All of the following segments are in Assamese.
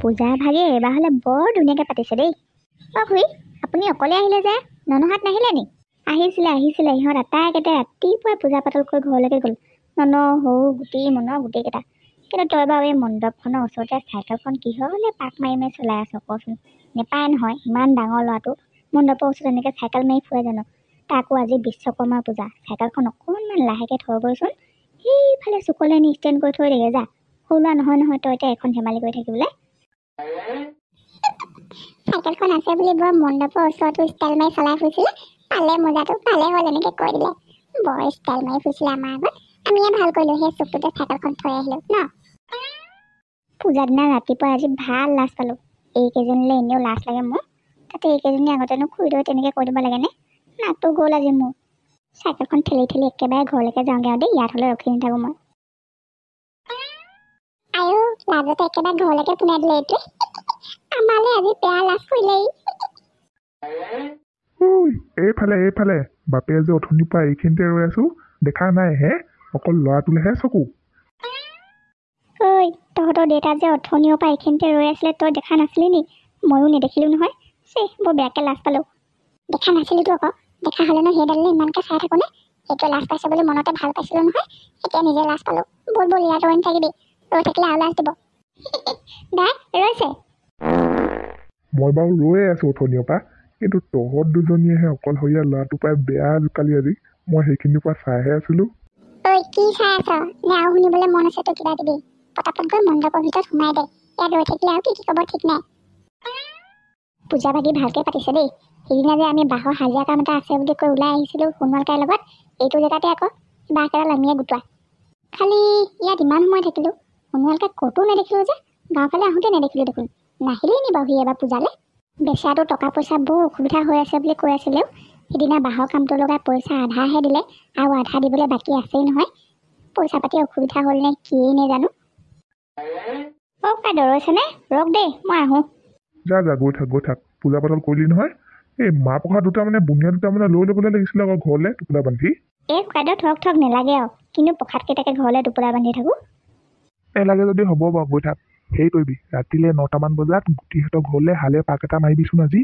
পূজা ভাগে এবাৰ হ'লে বৰ ধুনীয়াকৈ পাতিছে দেই। খুৰী আপুনি অকলে আহিলে যে, ননহাত নাহিলে নি? আহিছিলে ইহঁত আটাইকেইটা ৰাতিপুৱাই পূজা পাতল কৰি ঘৰলৈকে গ'ল। নন সৰু গুটি মনৰ গোটেইকেইটা। কিন্তু তই বাৰু এই মণ্ডপখনৰ ওচৰতে চাইকেলখন কিহলে পাক মাৰি চলাই আছ কচোন? নেপায় নহয়, ইমান ডাঙৰ ল'ৰাটো মণ্ডপৰ ওচৰত এনেকৈ চাইকেল মাৰি ফুৰে জানো? তাকো আজি বিশ্বকৰ্মা পূজা। চাইকেলখন অকণমান লাহেকৈ থৈ গৈচোন, সেইফালে চুকলে নি ষ্টেণ্ড কৰি থৈ দেগে যা। সৰু ল'ৰা নহয় তই এতিয়া এখন ধেমালি কৰি থাকিবলৈ। চাইকেলখন আছে বুলি বৰ মণ্ডপৰ ওচৰতো ষ্টাইল মাৰি চলাই ফুৰিছিলে। পালে মজাটো পালে হ'ল এনেকৈ কৈ দিলে। বৰ ষ্টাইল মাৰি ফুৰিছিলে আমাৰ আগত। আমিয়ে ভাল কৰিলোঁ সেই চুকটোতে চাইকেলখন থৈ আহিলোঁ ন। পূজাৰ দিনা ৰাতিপুৱা আজি ভাল লাজ পালোঁ। এইকেইজনীলৈ এনেও লাজ লাগে মোৰ, তাতে এইকেইজনী আগতেনো খুৰীদৈ তেনেকৈ কৈ দিব লাগেনে? নাকটো গ'ল আজি মোৰ। চাইকেলখন ঠেলি একেবাৰে ঘৰলৈকে যাওঁগৈ আৰু দেই, ইয়াত হ'লে ৰখি নাথাকোঁ মই। আৰু লাজতে একেবাৰে ঘৰলৈকে পুনাই দিলে এইটোৱে। আমালৈ আজি বেয়া লাজ কৰিলেই। এইফালে বাপে যে অথনিৰ পৰা এইখিনিতে ৰৈ আছো, দেখা নাই হে? অকল ল'ৰাটোলেহে চকু। ঐ তহঁতৰ দেউতা যে অথনিৰ পৰা এইখিনিতে ৰৈ আছিলে, তই দেখা নাছিলি নি? ময়ো নেদেখিলোঁ নহয়। বৰ বেয়াকৈ লাজ পালোঁ। দেখা নাছিলিতো আকৌ, দেখা হ'লেনো সেইডাললৈ ইমানকৈ চাই থাকোঁনে? সেইটো লাজ পাইছে বুলি মনতে ভাল পাইছিলোঁ নহয়, এতিয়া নিজে লাজ পালোঁ। বল ইয়াত ৰৈ নাথাকিবি, ৰৈ থাকিলে আৰু লাজ দিব। দাই ৰৈছে। মই বাৰু ৰৈয়ে আছো অথনিৰ পৰা, কিন্তু তহঁত দুজনীয়েহে অকলশৰীয়া ল'ৰাটোৰ পৰাই বেয়া জোকালি আজি। মই সেইখিনিৰ পৰা চাইহে আছিলো। ঐ কি চাই আছ? নে আৰু শুনিবলৈ মন আছে তোৰ কিবা কিবি? পটাপট গৈ মণ্ডপৰ ভিতৰত সোমাই দে। ইয়াত ৰৈ থাকিলে আৰু কি ক'ব ঠিক নাই। পূজা ভাগি ভালকৈ পাতিছে দেই। সেইদিনা যে আমি বাঁহৰ হাজিৰা কাম এটা আছে বুলি কৈ ওলাই আহিছিলোঁ সোণোৱাল কাইৰ লগত, এইটো জেগাতে আকৌ বাঁহকেইডাল আমিয়ে গোটোৱা। খালি ইয়াত ইমান সময় থাকিলোঁ, সোণোৱালকে ক'তো নেদেখিলোঁ যে। গাঁৱফালে আহোঁতে নেদেখিলোঁ দেখোন। নাহিলেই নি বাৰু সি এবাৰ পূজালৈ? বেচাটো টকা পইচা বৰ অসুবিধা হৈ আছে বুলি কৈ আছিলেও। সিদিনা বাঁহৰ কামটো লগাই পইচা আধাহে দিলে, আৰু আধা দিবলৈ বাকী আছেই নহয়। পইচা পাতি অসুবিধা হ'ল নে কিয়েই নেজানো। কাইদেউ ৰৈছেনে? ৰখ দেই, মই আহোঁ। যা গৈ থাক। পূজা পাতল কৰিলি নহয়? এই মাহ প্ৰসাদ দুটা বুনিয়া দুটা লৈ ল'বলৈ লাগিছিলে আকৌ ঘৰলৈ টোপোলা বান্ধি। কাইদেউ থক নেলাগে আৰু, কিন্তু প্ৰসাদকেইটাকে ঘৰলৈ টোপোলা বান্ধি থাকোঁ। নেলাগে যদি হ'ব বাৰু, গৈ থাক। হেৰি কৰিবি, ৰাতিলৈ 9টামান বজাত গুটিহঁতৰ ঘৰলৈ হালে পাক এটা মাৰিবিচোন আজি।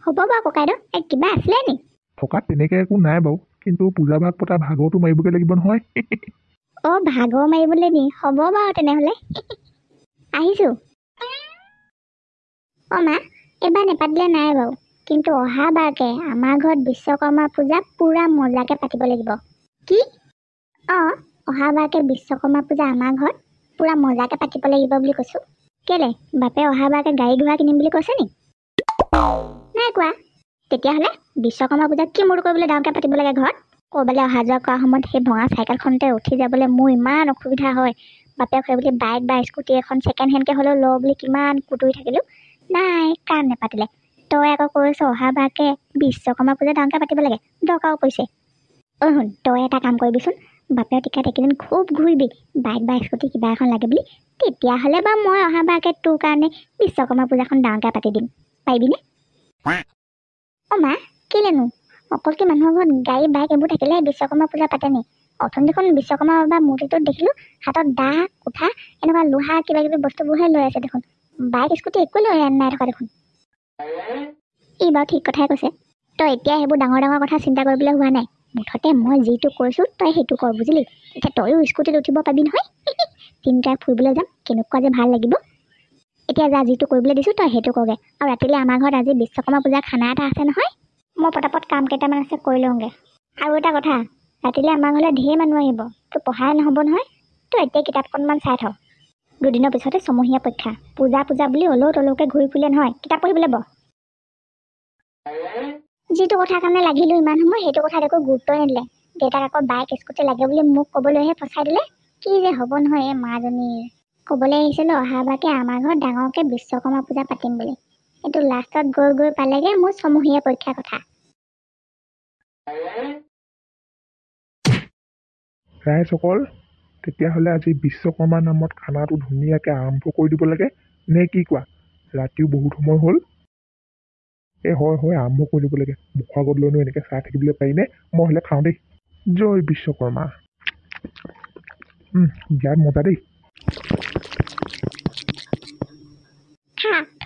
হ'ব বাৰু ককাইদেউ। কিবা আছিলে নি? থকাত তেনেকৈ একো নাই বাৰু, কিন্তু পূজা ভাগ পতা ভাগৰটো মাৰিবগৈ লাগিব নহয়। ভাগৰ মাৰিবলৈ নি? হ'ব বাৰু তেনেহ'লে। আহিছোঁ। মা এইবাৰ নেপাতিলে নাই বাৰু, কিন্তু অহাবাৰকে আমাৰ ঘৰত বিশ্বকৰ্মা পূজা পূৰা মজাকৈ পাতিব লাগিব। কি? অহাবাৰকে বিশ্বকৰ্মা পূজা আমাৰ ঘৰত পূৰা মজাকৈ পাতিব লাগিব বুলি কৈছোঁ। কেলে বাপে অহাবাৰকে গাড়ী ঘোঁৰা কিনিম বুলি কৈছে নি? নাই কোৱা। তেতিয়াহ'লে বিশ্বকৰ্মা পূজা কি মূৰ কৰিবলৈ ডাঙৰকৈ পাতিব লাগে ঘৰত? ক'ৰবালৈ অহা যোৱা কৰাৰ সময়ত সেই ভঙা চাইকেলখনতে উঠি যাবলৈ মোৰ ইমান অসুবিধা হয়। বাপেক হয় বুলি বাইক বা স্কুটি এখন ছেকেণ্ড হেণ্ডকৈ হ'লেও লওঁ বুলি কিমান কুটুৰি থাকিলোঁ। নাই কাম নেপাতিলে। তই আকৌ কৈছ অহাবাৰকে বিশ্বকৰ্মা পূজা ডাঙৰকৈ পাতিব লাগে, দৰকাৰো পৰিছে। শুন, তই এটা কাম কৰিবিচোন, বাপেৰ টিকাত এইকেইদিন খুব ঘূৰিবি বাইক বা স্কুটি কিবা এখন লাগে বুলি। তেতিয়াহ'লে বাৰু মই অহাবাৰকে তোৰ কাৰণে বিশ্বকৰ্মা পূজাখন ডাঙৰকৈ পাতি দিম। পাৰিবিনে? মা কেলেনো? অকল কি মানুহৰ ঘৰত গাড়ী বাইক এইবোৰ থাকিলেহে বিশ্বকৰ্মা পূজা পাতেনি? অথনি দেখোন বিশ্বকৰ্মা বাবা মূৰ্তিটোত দেখিলোঁ হাতত দা কোঠা এনেকুৱা লোহা কিবা কিবি বস্তুবোৰহে লৈ আছে দেখোন। বাইক স্কুটি একো লৈ নাই থকা দেখোন। ই বাৰু ঠিক কথাই কৈছে। তই এতিয়া সেইবোৰ ডাঙৰ কথা চিন্তা কৰিবলৈ হোৱা নাই। মুঠতে মই যিটো কৈছোঁ তই সেইটো কৰ, বুজিলি? এতিয়া তয়ো স্কুটিত উঠিব পাবি নহয়। তিনিটাই ফুৰিবলৈ যাম, কেনেকুৱা যে ভাল লাগিব। এতিয়া যা, যিটো কৰিবলৈ দিছোঁ তই সেইটো কৰগৈ। আৰু ৰাতিলৈ আমাৰ ঘৰত আজি বিশ্বকৰ্মা পূজাৰ খানা এটা আছে নহয়। মই পটাপট কাম কেইটামান আছে কৰি লওঁগৈ। আৰু এটা কথা, ৰাতিলৈ আমাৰ ঘৰলৈ ঢেৰ মানুহ আহিব, তোৰ পঢ়াই নহ'ব নহয়। তই এতিয়া কিতাপখনমান চাই থ। দুদিনৰ পিছতে ছমহীয়া পৰীক্ষা। পূজা বুলি অলৌ তলৌকৈ ঘূৰি ফুৰিলে নহয়, কিতাপ পঢ়িবলৈ ব। যিটো কথাৰ কাৰণে লাগিলোঁ ইমান সময়, সেইটো কথাত একো গুৰুত্বই নিদিলে। দেউতাক আকৌ বাইক স্কুটি লাগে বুলি মোক ক'বলৈহে ফচাই দিলে। কি যে হ'ব নহয় এই মাজনীৰ। ক'বলৈ আহিছিলোঁ অহাবাৰকে আমাৰ ঘৰত ডাঙৰকৈ বিশ্বকৰ্মা পূজা পাতিম বুলি। কিন্তু লাষ্টত গৈ পালেগৈ মোৰ ছমহীয়া পৰীক্ষাৰ কথা। ৰাইজসকল, তেতিয়াহ'লে আজি বিশ্বকৰ্মা নামত খানাটো ধুনীয়াকৈ আৰম্ভ কৰি দিব লাগে নে কি কোৱা? ৰাতিও বহুত সময় হ'ল। হয় আৰম্ভ কৰি দিব লাগে। মুখৰ আগত লৈনো এনেকৈ চাই থাকিবলৈ পাৰিনে? মই হ'লে খাওঁ দেই। জয় বিশ্বকৰ্মা। বিৰাট মজা দেই।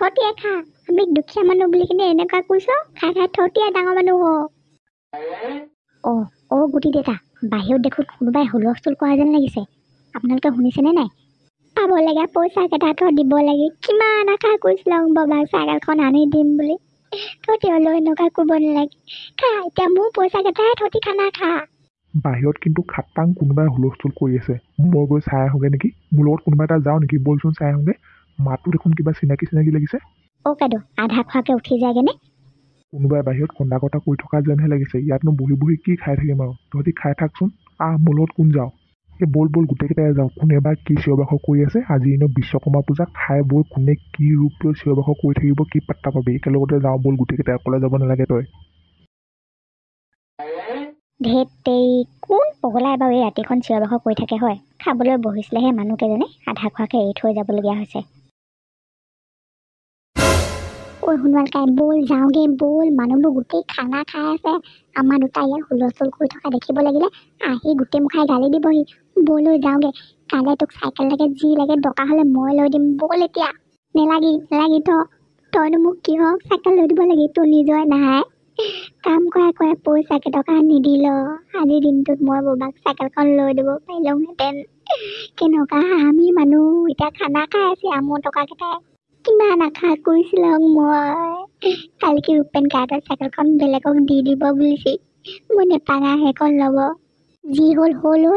থটিয়ে খা আমি দুখীয়া মানুহ বুলি কিনে এনেকুৱা কৈছ খাই খাই থটিয়ে ডাঙৰ মানুহ অ গুটি দেতা বাহিৰত দেখোন কোনোবাই হুলস্থুল কৰা যেন লাগিছে আপোনালোকে শুনিছেনে নাই পাব লাগে পইচা কেইটা দিব লাগে কিমান আশা কৰিছিলো বাবাক চাইকেলখন আনি দিম বুলি থটিয়লৈ এনেকুৱা ক'ব নালাগে খা এতিয়া মোৰ পইচা কেইটাই থটি খানা খা বাহিৰত কিন্তু খাটাং কোনোবাই হুলস্থুল কৰি আছে মই গৈ চাই আহোঁগৈ নেকি মোৰ লগত কোনোবা এটা যাওঁ নেকি বলচোন চাই আহোঁগৈ মাতটো দেখোন কিবা চিনাকি লাগিছে কাদু আধা খোৱাকে উঠি যায়গেনে কোনোবাই বাহিৰত কন্দা কটা কৰি থকা যেনহে লাগিছে ইয়াতনো বহি বহি কি খাই থাকিম আৰু তহঁতি খাই থাকচোন মোৰ লগত কোন যাওঁ এই বল গোটেইকেইটাই যাওঁ কোনে বা কি চিঞৰ বাখৰ কৰি আছে আজি এনেও বিশ্বকৰ্মা পূজা খাই বৈ কোনে কি ৰূপ লৈ চিঞৰ বাখৰ কৰি থাকিব কি পাত্তা পাবি একেলগতে যাওঁ বল গোটেইকেইটাই অকলে যাব নালাগে তই ধেতেই কোন পগলাই বাৰু এই ৰাতিখন চিঞৰ বাখৰ কৰি থাকে হয় খাবলৈ বহিছিলেহে মানুহকেইজনে আধা খোৱাকে এৰি থৈ যাবলগীয়া হৈছে সোণোৱালকাই বল যাওঁগে বল মানুহবোৰ গোটেই খানা খাই আছে আমাৰ দুটা ইয়াত হুলস্থুল কৰি থকা দেখিব লাগিলে আহি গোটেই মুখাই গালি দিবহি বলৈ যাওঁগে কাইলৈ তোক চাইকেল লাগে যি লাগে দৰকাৰ হ'লে মই লৈ দিম বল এতিয়া নেলাগি তইনো মোক কিয় চাইকেল লৈ দিব লাগে তোৰ নিজৰে নাহে কাম কৰাই পইচা কেইটকা নিদিল আজিৰ দিনটোত মই ববাক চাইকেলখন লৈ দিব পাৰিলোহেঁতেন কেনেকুৱা আমি মানুহ এতিয়া খানা খাই আছে মোৰ টকাকেইটাই কিমান আশা কৰিছিলো মই কালিকে ৰূপেন কাৰ্ডৰ চাইকেলখন বেলেগক দি দিব বুলিছে মই নেপাঙা সেইখন ল'ব যি হ'ল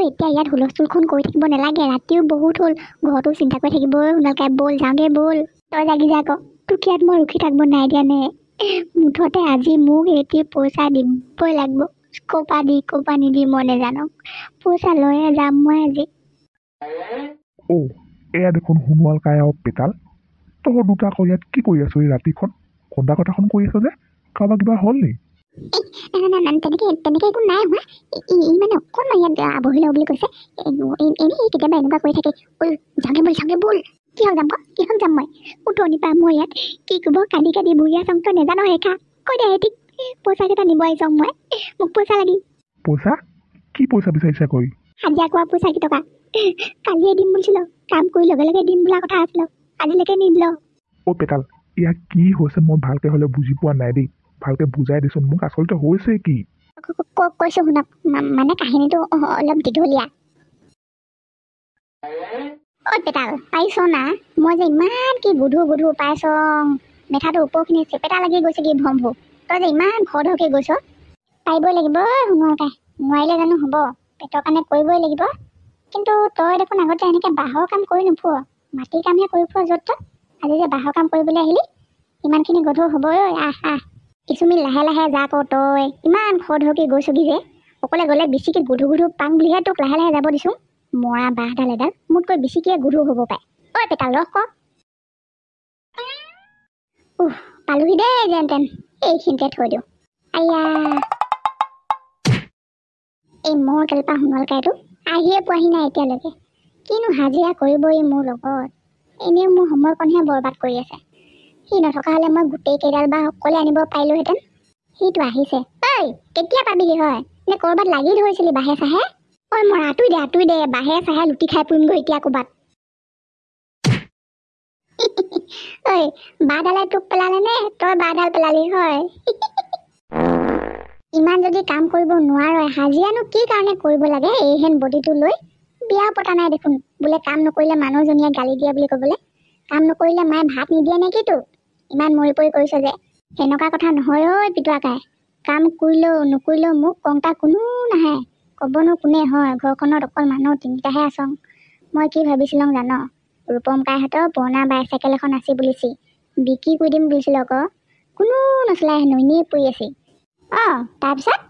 এতিয়া ইয়াত হুলস্থুলখন কৰি থাকিব নালাগে ৰাতিও বহুত হ'ল ঘৰতো চিন্তা কৰি থাকিব সোণালকাই বল যাওঁগে বল তই জাগি যা আকৌ তোক ইয়াত মই ৰখি থাকিব নাই দিয়া নে মুঠতে আজি মোক এটি পইচা দিবই লাগিব ক'পা নিদি মই নেজানো পইচা লৈয়ে যাম মই আজি এয়া দেখোন সোণোৱালকাই আৰু পেটাল তহঁত দুটা আকৌ ইয়াত কি কৰি আছো এই ৰাতিখন কন্দা কটাখন কৰি আছ যে কাৰোবাৰ কিবা হ'ল নি তেনেকে একো নাই হোৱা মানে অকণমান ইয়াত বহি লওঁ বুলি কৈছে এনেই কেতিয়াবা এনেকুৱা কৰি থাকে যাওঁগে বল কিহক যাম মই উঠনি পা মই ইয়াত কি ক'ব কান্দি বহি আছোঁ তই নেজানো সেইখা কৈ দে ঠিক পইচা কেইটা নিব আহিছোঁ মই মোক পইচা লাগি পইচা কি পইচা বিচাৰিছা কৰি হাজিৰা কোৱা পইচা কেইটকা কালিয়ে দিম বুলিছিলো কাম কৰি লগে দিম বোলা কথা আছিলো আজিলৈকে নিদিল পেটাল ইয়াক কি হৈছে মই ভালকে হ'লে বুজি পোৱা নাই দেই ভালকে বুজাই দিছোন মোক আচলতে হৈছে কি কৈছো শুনক মানে কাহিনীটো অলপ দীঘলীয়া পেটাল পাইছ না মই যে ইমান কি গধুৰ পাইছ মেথাটো ওপৰখিনি চেপেটা লাগি গৈছে কি ভম্ভু তই যে ইমান খৰধৰকে গৈছ পাৰিবই লাগিব সোণোৱালকাই নোৱাৰিলে জানো হ'ব পেটৰ কাৰণে কৰিবই লাগিব কিন্তু তই দেখোন আগতে এনেকৈ বাঁহৰ কাম কৰি নুফুৱ মাটিৰ কামহে কৰি ফুৱ য'ত ত'ত আজি যে বাঁহৰ কাম কৰিবলৈ আহিলি ইমানখিনি গধুৰ হ'বই আহ কিছুমি লাহে যা আকৌ তই ইমান খৰধৰকে গৈছগি যে অকলে গ'লে বেছিকৈ গধুৰ পাং বুলিহে তোক লাহে যাব দিছোঁ মৰা বাঁহডাল এডাল মোতকৈ বেছিকৈ গধুৰ হ'ব পাৰে পেটাল ৰখ ক পালোহি দেই যেন তেন এইখিনিতে থৈ দিওঁ আয়া এই মোৰ কেলপা সোণোৱালকাইটো আহিয়ে পোৱাহি নাই এতিয়ালৈকে কিনো হাজিৰা কৰিবই মোৰ লগত এনেও মোৰ সময়কণহে বৰবাদ কৰি আছে সি নথকা হ'লে মই গোটেই কেইডাল বাঁহ অকলে আনিব পাৰিলোহেঁতেন সিটো আহিছে কেতিয়া পাবিহি হয় নে ক'ৰবাত লাগি ধৰিছিলি বাঁহে চাহে মই আঁতুই দে বাঁহে চাহে লুটি খাই পৰিমগৈ এতিয়া ক'ৰবাত বাঁহডালে তোক পেলালে নে তই বাঁহডাল পেলালি হয় ইমান যদি কাম কৰিব নোৱাৰ হাজিৰানো কি কাৰণে কৰিব লাগে এইহেন বডিটো লৈ বিয়া পতা নাই দেখোন বোলে কাম নকৰিলে মানুহজনীয়ে গালি দিয়ে বুলি ক'বলৈ কাম নকৰিলে মায়ে ভাত নিদিয়ে নেকি তোক ইমান মৰি পৰি কৰিছ যে সেনেকুৱা কথা নহয় পিটুৱাকাই কাম কৰিলেও নকৰিলেও মোক কংতা কোনো নাহে ক'বনো কোনে হয় ঘৰখনত অকল মানুহ তিনিটাহে আছোঁ মই কি ভাবিছিলোঁ জান ৰূপম কাইহঁতৰ পুৰণা বাইচাইকেল এখন আছে বুলিছি বিক্ৰী কৰি দিম বুলিছিলোঁ আকৌ কোনো নচলাই হেনো এনেই পৰি আছে তাৰপিছত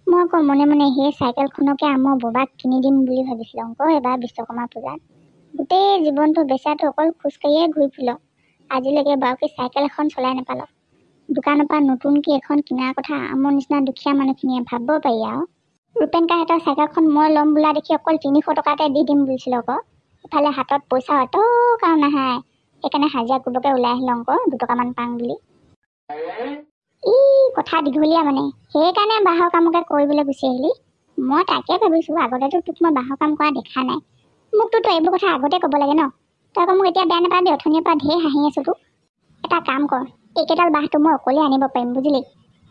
মই আকৌ মনে সেই চাইকেলখনকে মই ববাক কিনি দিম বুলি ভাবিছিলোঁ আকৌ এবাৰ বিশ্বকৰ্মা পূজাত গোটেই জীৱনটো বেচাটো অকল খোজকাঢ়িয়ে ঘূৰি ফুৰিলোঁ আজিলৈকে বাৰু কি চাইকেল এখন চলাই নাপালোঁ দোকানৰ পৰা নতুনকৈ এখন কিনাৰ কথা আমাৰ নিচিনা দুখীয়া মানুহখিনিয়ে ভাবিব পাৰি আৰু ৰূপেন কাইহঁতৰ চাইকেলখন মই ল'ম বোলা দেখি অকল 300 টকাতে দি দিম বুলিছিলোঁ আকৌ ইফালে হাতত পইচা অটকাও নাহে সেইকাৰণে হাজিৰা কৰিবকৈ ওলাই আহিলোঁ আকৌ 2 টকামান পাওঁ বুলি কথা দীঘলীয়া মানে সেইকাৰণে বাঁহৰ কামকে কৰিবলৈ গুচি আহিলি মই তাকে ভাবিছোঁ আগতেতো তোক মই বাঁহৰ কাম কৰা দেখা নাই মোকতো তই এইবোৰ কথা আগতে ক'ব লাগে ন তই আকৌ মোক এতিয়া বেয়া নাপাবি অথনিৰ পৰা ঢেৰ হাঁহি আছোঁ তোক এটা কাম কৰ, এইকেইডাল বাঁহটো মই অকলে আনিব পাৰিম বুজিলি।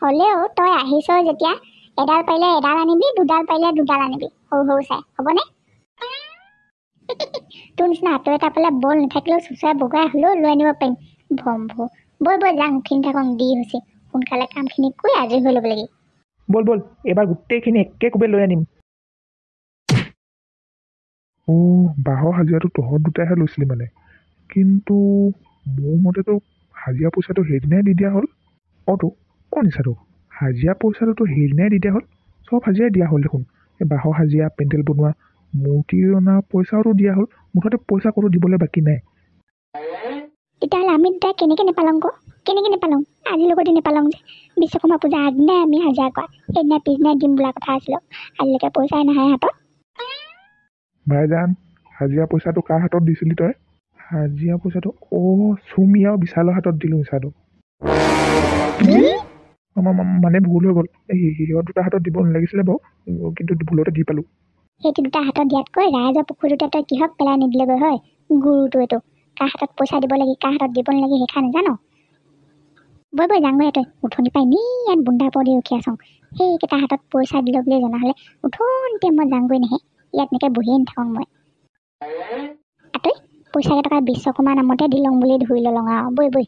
হ'লেও তই আহিছ যেতিয়া এডাল পাৰিলে এডাল আনিবি, দুডাল পাৰিলে দুডাল আনিবি, সৰু সৰু চাই, হ'বনে? তোৰ নিচিনা আঁতৰ এটা পালে বল নাথাকিলেও চুচৰাই বগাই হ'লেও লৈ আনিব পাৰিম। ভম্ভু, বৈ বৈ যাং, উঠি থাকক, দি হৈছে, সোনকালে কামখিনি কৰি আজৰি হৈ ল'ব লাগে। ব'ল ব'ল, এইবাৰ গোটেইখিনি একে কোবে লৈ আনিম। বাঁহৰ হাজিৰাটো তহঁত দুটাইহে লৈছিলি মানে, কিন্তু মোৰ মতেতো হাজিৰা পইচাটো সেইদিনাই দি দিয়া হ'ল। তো নিচাটো হাজিৰা পইচাটোতো সেইদিনাই দি দিয়া হ'ল, চব হাজিৰাই দিয়া হ'ল দেখোন। এই বাঁহৰ হাজিৰা, পেণ্ডেল বনোৱা, মূৰ্তি অনা পইচাওতো দিয়া হ'ল, মুঠতে পইচা ক'তো দিবলৈ বাকী নাই। তেতিয়াহ'লে আমি দুটাই কেনেকৈ নেপালং ক, কেনেকৈ নেপালং? আজিলৈকে নেপালং যে, বিশ্বকৰ্মা পূজা আগদিনাই আমি হাজিৰা কৰা, সেইদিনা পিছদিনাই দিম বোলা কথা আছিলোঁ, আজিলৈকে পইচাই নাহে হাতত। ভাইজান, হাজিৰা পইচাটো কাৰ হাতত দিছিলি তই? হাজিৰা পইচাটো চুমি আৰু বিশালৰ হাতত দিলোঁ মিছাটো। মানে ভুল হৈ গ'ল, সিহঁত দুটা হাতত দিব নালাগিছিলে বাৰু, কিন্তু ভুলতে দি পালোঁ। সেইটো দুটা হাতত দিয়াতকৈ ৰাইজৰ পুখুৰীটোতে তই কিহক পেলাই নিদিলেগৈ হয়? গুৰুটো এইটো কাৰ হাতত পইচা দিব লাগে, কাৰ হাতত দিব নালাগে সেইখা নাজানো। বৈ বৈ যাংগৈ, তই উঠনি পাই নি ইয়াত বুন্দা পৰ দি ৰখি আছোঁ, সেইকেইটা হাতত পইচা দিলোঁ বুলি জনা হ'লে উঠনিতে মই যাংগৈ নাহে, ইয়াত এনেকৈ বহিয়ে নাথাকোঁ মই। আঁতৰি পইচা কেইটকা বিশ্বকৰ্মাৰ নামতে দি লওঁ বুলি ধৰি লওঁ আৰু, বৈ বৈ।